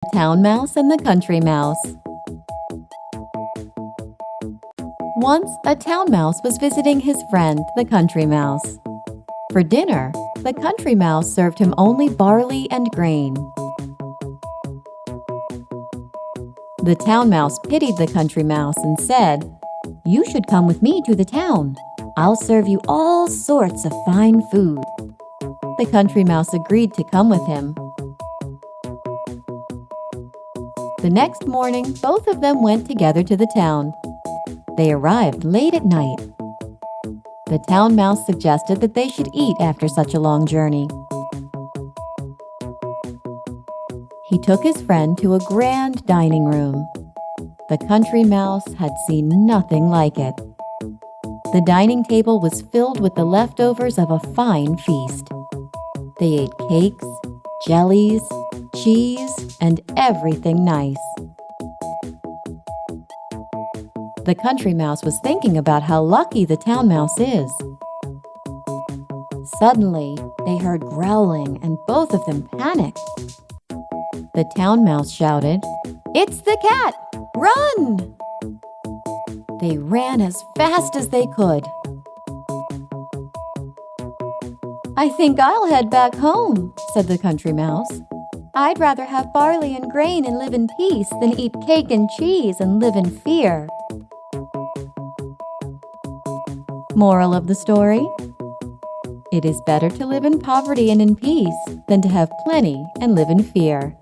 The Town Mouse and the Country Mouse. Once, a town mouse was visiting his friend, the country mouse. For dinner, the country mouse served him only barley and grain. The town mouse pitied the country mouse and said, "You should come with me to the town. I'll serve you all sorts of fine food." The country mouse agreed to come with him. The next morning, both of them went together to the town. They arrived late at night. The town mouse suggested that they should eat after such a long journey. He took his friend to a grand dining room. The country mouse had seen nothing like it. The dining table was filled with the leftovers of a fine feast. They ate cakes, jellies, cheese, and everything nice. The country mouse was thinking about how lucky the town mouse is. Suddenly, they heard growling and both of them panicked. The town mouse shouted, "It's the cat! Run!" They ran as fast as they could. "I think I'll head back home," said the country mouse. "I'd rather have barley and grain and live in peace than eat cake and cheese and live in fear." Moral of the story: it is better to live in poverty and in peace than to have plenty and live in fear.